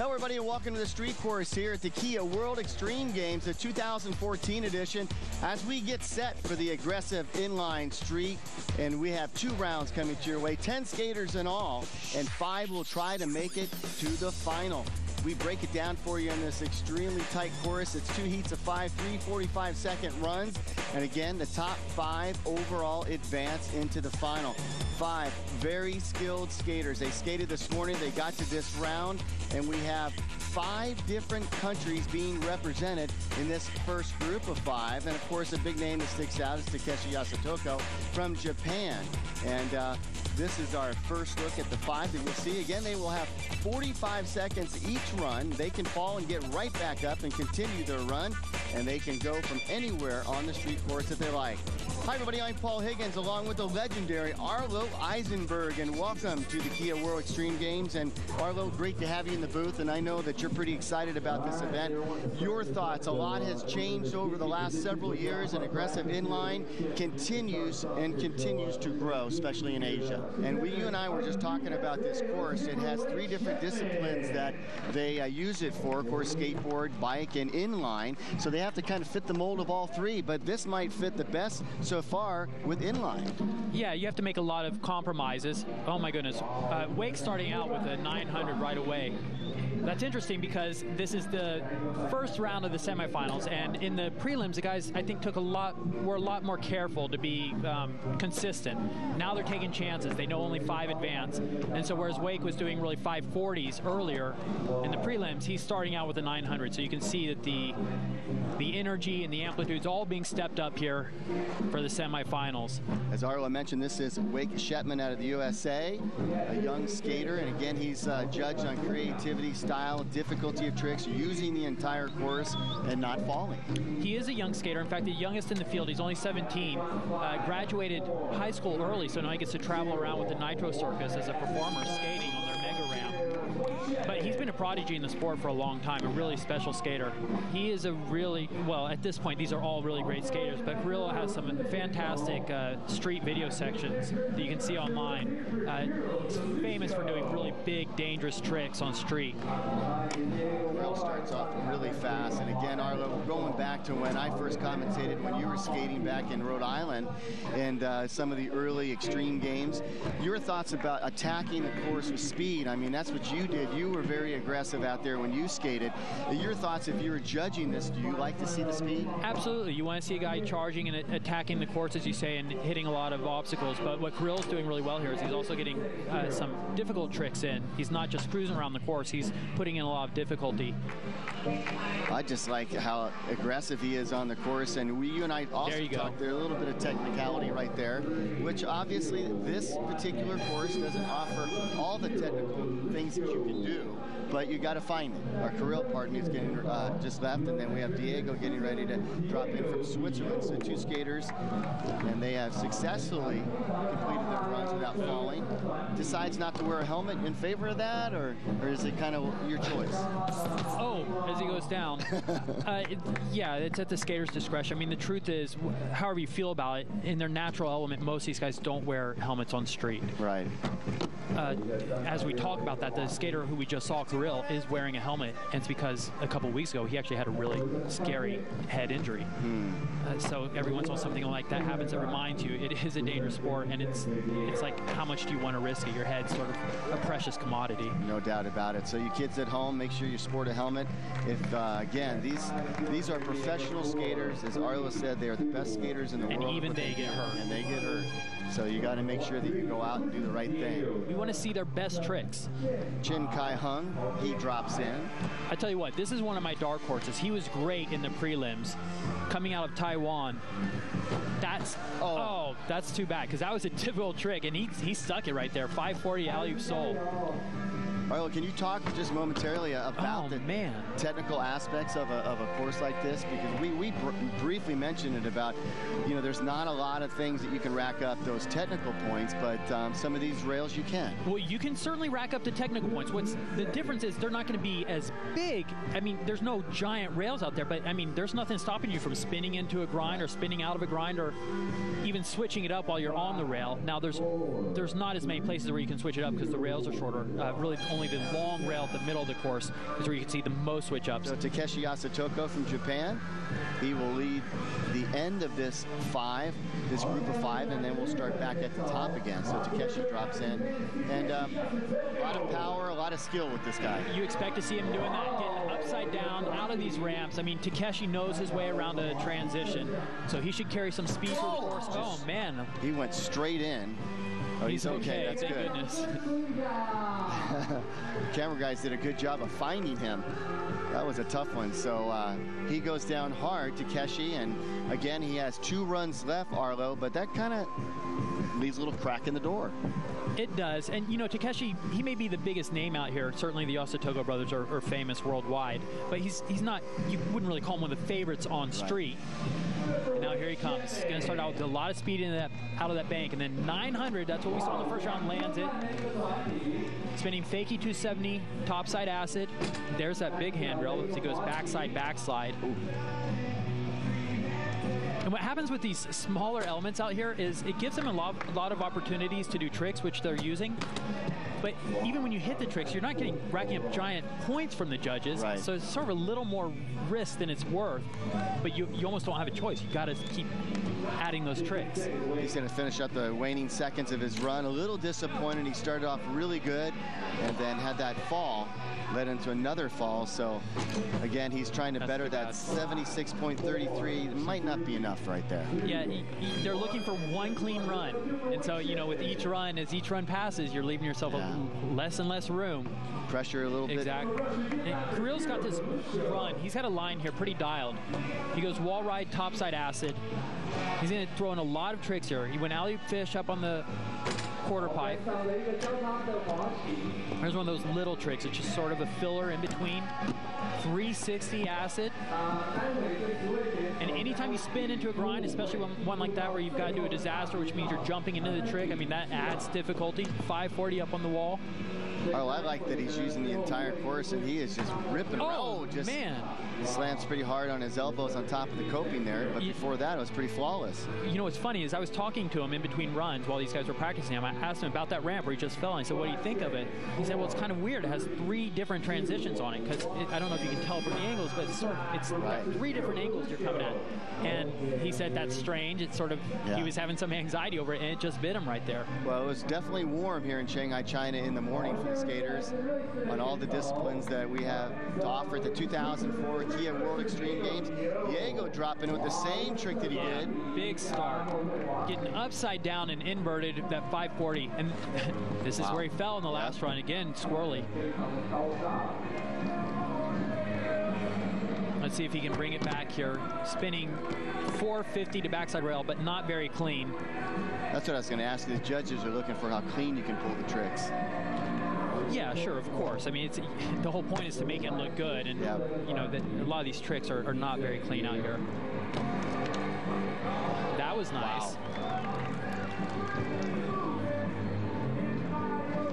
Hello everybody and welcome to the street course here at the Kia World Extreme Games, the 2014 edition, as we get set for the aggressive inline street. And we have 2 rounds coming to your way, 10 skaters in all, and 5 will try to make it to the final. We break it down for you in this extremely tight course. It's 2 heats of 5, 3 45-second runs. And again, the top 5 overall advance into the final. 5 very skilled skaters. They skated this morning, they got to this round, and we have 5 different countries being represented in this first group of 5. And of course, a big name that sticks out is Takeshi Yasutoko from Japan. And this is our first look at the 5 that we'll see. Again, they will have 45 seconds each run. They can fall and get right back up and continue their run, and they can go from anywhere on the street course that they like. Hi everybody, I'm Paul Higgins along with the legendary Arlo Eisenberg, and welcome to the Kia World Extreme Games. And Arlo, great to have you in the booth, and I know that you're pretty excited about this event. Your thoughts? A lot has changed over the last several years, and aggressive inline continues to grow, especially in Asia. And you and I were just talking about this course. It has 3 different disciplines that they use it for, of course, skateboard, bike, and inline. So they have to kind of fit the mold of all 3, but this might fit the best so far with inline. Yeah, you have to make a lot of compromises. Oh my goodness. Wake starting out with a 900 right away. That's interesting because this is the first round of the semifinals, and in the prelims, the guys, I think, were a lot more careful to be consistent. Now they're taking chances. They know only 5 advance, and so whereas Wake was doing really 540s earlier in the prelims, he's starting out with a 900. So you can see that the energy and the amplitude's all being stepped up here for the semifinals. As Arlo mentioned, this is Wake Schepman out of the USA, a young skater, and again, he's judged on creativity, style, difficulty of tricks, using the entire course and not falling. He is a young skater. In fact, the youngest in the field. He's only 17. Graduated high school early, so now he gets to travel around with the Nitro Circus as a performer skating on their mega ramp. But he's been a prodigy in the sport for a long time, a really special skater. He is a really, well, at this point, these are all really great skaters, but Kirill has some fantastic street video sections that you can see online. He's famous for doing really big, dangerous tricks on street. Kirill starts off really fast, and again, Arlo, going back to when I first commentated when you were skating back in Rhode Island and some of the early extreme games, your thoughts about attacking the course with speed. I mean, that's what you did. You were very aggressive out there when you skated. Your thoughts, if you were judging this, do you like to see the speed? Absolutely. You want to see a guy charging and attacking the course, as you say, and hitting a lot of obstacles. But what Kirill's doing really well here is he's also getting some difficult tricks in. He's not just cruising around the course. He's putting in a lot of difficulty. I just like how aggressive he is on the course, and you and I also talked there, a little bit of technicality right there, which obviously this particular course doesn't offer all the technical things that you can do, but you got to find it. Our Kirill partner is getting just left, and then we have Diego getting ready to drop in from Switzerland. So 2 skaters, and they have successfully completed their runs without falling. Decides not to wear a helmet in favor of that, or is it kind of your choice? Oh, as he goes down. Yeah, it's at the skater's discretion. I mean, the truth is, however you feel about it, in their natural element, most of these guys don't wear helmets on street. Right. As we talk about that, the skater who we just saw, Kirill, is wearing a helmet, and it's because a couple weeks ago he actually had a really scary head injury. So every once in a while something like that happens that reminds you it is a dangerous sport, and it's like, how much do you want to risk it? Your head's sort of a precious commodity. No doubt about it. So you kids at home, make sure you sport a helmet. If again, these are professional skaters. As Arlo said, they are the best skaters in the world. And even they get hurt. And they get hurt. So you got to make sure that you go out and do the right thing. We want to see their best tricks. Chin Kai Hung, he drops in. I tell you what, this is one of my dark horses. He was great in the prelims. Coming out of Taiwan, that's too bad, because that was a difficult trick, and he stuck it right there. 540 alley-oop soul. Arlo, can you talk just momentarily about the technical aspects of a course like this? Because we briefly mentioned it about, you know, there's not a lot of things that you can rack up those technical points, but some of these rails you can. Well, you can certainly rack up the technical points. What's the difference is they're not going to be as big. I mean, there's no giant rails out there, but I mean, there's nothing stopping you from spinning into a grind or spinning out of a grind or even switching it up while you're on the rail. Now, there's not as many places where you can switch it up because the rails are shorter. Really, only only the long rail at the middle of the course is where you can see the most switch-ups. So Takeshi Yasutoko from Japan, he will lead the end of this group of 5, and then we'll start back at the top again. So Takeshi drops in, and a lot of power, a lot of skill with this guy. You expect to see him doing that, getting upside down out of these ramps. I mean, Takeshi knows his way around a transition, so he should carry some speed through the course. Oh, man. He went straight in. Oh, he's okay. That's thank good. Goodness. Camera guys did a good job of finding him. That was a tough one. So he goes down hard, Takeshi, and again, he has 2 runs left, Arlo, but that kind of leaves a little crack in the door. It does. And, you know, Takeshi, he may be the biggest name out here. Certainly the Yasutoko brothers are famous worldwide. But he's not, you wouldn't really call him one of the favorites on street. Right. And now here he comes. He's going to start out with a lot of speed out of that bank. And then 900, that's what we saw in the first round, lands it. Spinning fakie 270, topside acid. There's that big handrail as he goes backside, backslide. Ooh. And what happens with these smaller elements out here is it gives them a lot of opportunities to do tricks, which they're using. But even when you hit the tricks, you're not racking up giant points from the judges. Right. So it's sort of a little more risk than it's worth. But you almost don't have a choice. You got to keep adding those tricks. He's going to finish up the waning seconds of his run. A little disappointed. He started off really good and then had that fall, led into another fall. So again, he's trying to better that 76.33. It might not be enough right there. Yeah, they're looking for one clean run. And so, you know, with each run, as each run passes, you're leaving yourself less and less room. Pressure a little bit. Exactly. And Kirill's got this run. He's got a line here pretty dialed. He goes wall ride, topside acid. He's going to throw in a lot of tricks here. He went alley-oop fish up on the quarter pipe. Here's one of those little tricks. It's just sort of a filler in between. 360 acid. And anytime you spin into a grind, especially one like that where you've got to do a disaster, which means you're jumping into the trick, I mean, that adds difficulty. 540 up on the wall. Oh, I like that he's using the entire course, and he is just ripping around. Oh, man. He slams pretty hard on his elbows on top of the coping there, but before that, it was pretty flawless. You know what's funny is I was talking to him in between runs while these guys were practicing him. I asked him about that ramp where he just fell, and I said, what do you think of it? He said, well, it's kind of weird. It has 3 different transitions on it, because I don't know if you can tell from the angles, but it's right. 3 different angles you're coming at. And he said that's strange. It's sort of, he was having some anxiety over it, and it just bit him right there. Well, it was definitely warm here in Shanghai, China in the morning for the skaters on all the disciplines that we have to offer at the 2004 Kia World Extreme Games. Diego dropping with the same trick that he did. Big start. Getting upside down and inverted that 540. And this is where he fell in the last run. Again, squirrely. Let's see if he can bring it back here. Spinning 450 to backside rail, but not very clean. That's what I was going to ask. The judges are looking for how clean you can pull the tricks. Yeah, sure, of course. I mean, the whole point is to make it look good, and you know that a lot of these tricks are not very clean out here. That was nice.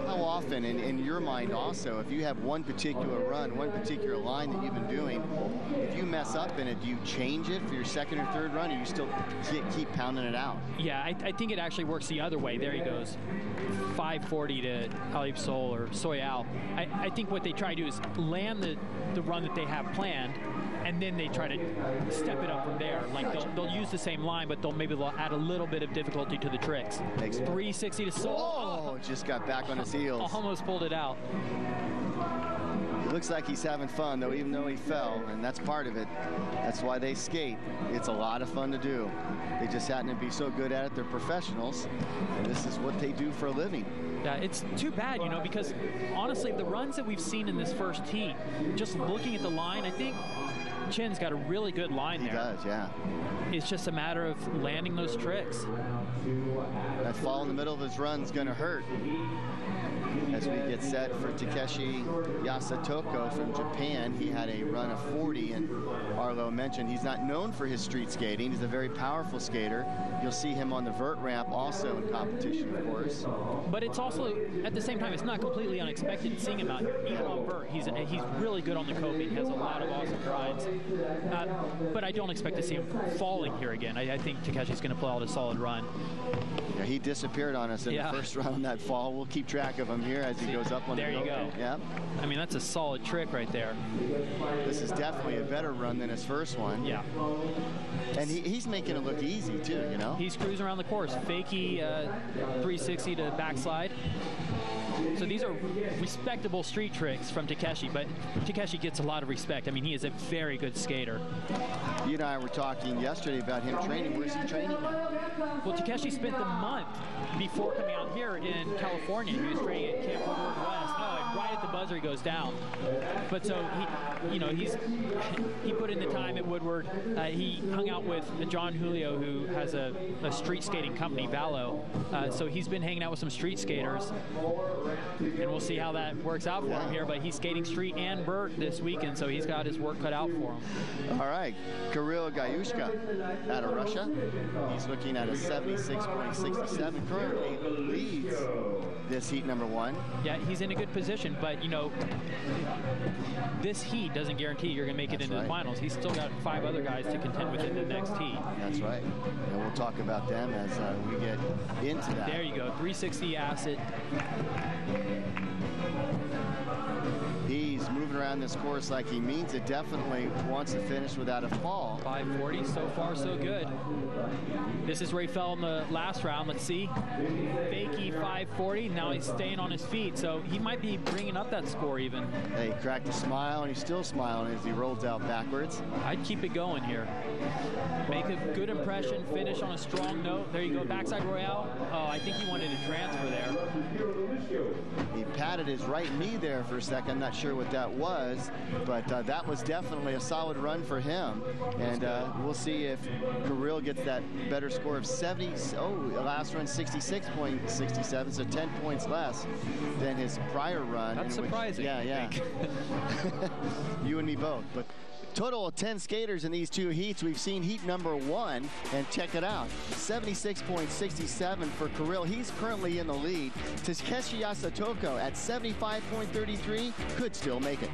How often, in your mind also, if you have one particular run, one particular line that you've been doing, if you mess up in it, do you change it for your second or third run, or you still keep pounding it out? Yeah, I think it actually works the other way. There he goes. 540 to Alip Sol or Soyal. I think what they try to do is land the run that they have planned, and then they try to step it up from there. Like they'll use the same line, but they'll add a little bit of difficulty to the tricks. 360 to Sol. Oh, just got back on his heels. Almost pulled it out. It looks like he's having fun, though, even though he fell, and that's part of it. That's why they skate. It's a lot of fun to do. They just happen to be so good at it. They're professionals, and this is what they do for a living. Yeah, it's too bad, you know, because honestly, the runs that we've seen in this first heat, just looking at the line, I think Chein's got a really good line there. He does, yeah. It's just a matter of landing those tricks. That fall in the middle of his run is going to hurt. As we get set for Takeshi Yasutoko from Japan. He had a run of 40, and Arlo mentioned he's not known for his street skating. He's a very powerful skater. You'll see him on the vert ramp also in competition, of course. But it's also, at the same time, it's not completely unexpected seeing him out here. Even on vert, he's really good on the coping. He has a lot of awesome rides. But I don't expect to see him falling here again. I think Takeshi's going to pull out a solid run. Yeah, he disappeared on us in the first round that fall. We'll keep track of him here as as he goes up on there the you go. Yeah. I mean, that's a solid trick right there. This is definitely a better run than his first one. Yeah. And he's making it look easy, too, you know? He's cruising around the course. Fakie 360 to backslide. So these are respectable street tricks from Takeshi, but Takeshi gets a lot of respect. I mean, he is a very good skater. You and I were talking yesterday about him training. Where's he training? Well, Takeshi spent the month before coming out here in California. He was training at Camp Woodward West. Oh, and right at the buzzer he goes down. But so he, you know, he put in the time at Woodward. He hung out with John Julio, who has a street skating company, Valo. So he's been hanging out with some street skaters. And we'll see how that works out for him here. But he's skating street and vert this weekend, so he's got his work cut out for him. All right, Kirill Galushoko out of Russia. He's looking at a 76.67. Currently leads this heat number 1. Yeah, he's in a good position, but you know, this heat doesn't guarantee you're going to make it into the finals. He's still got 5 other guys to contend with in the next heat. That's right, and we'll talk about them as we get into that. There you go, 360 acid. He's moving around this course like he means it. Definitely wants to finish without a fall. 540, so far so good. This is where he fell in the last round. Let's see. Fakie 540. Now he's staying on his feet, so he might be bringing up that score even. Hey, he cracked a smile, and he's still smiling as he rolls out backwards. I'd keep it going here. Make a good impression, finish on a strong note. There you go, backside Royale. Oh, I think he wanted a transfer there. He patted his right knee there for a second. I'm not sure what that was, but that was definitely a solid run for him. And we'll see if Kirill gets that better score of 70. Oh, last run 66.67, so 10 points less than his prior run. That's surprising. Yeah. You and me both. But total of 10 skaters in these 2 heats. We've seen heat number 1, and check it out. 76.67 for Kirill. He's currently in the lead. Takeshi Yasutoko at 75.33 could still make it.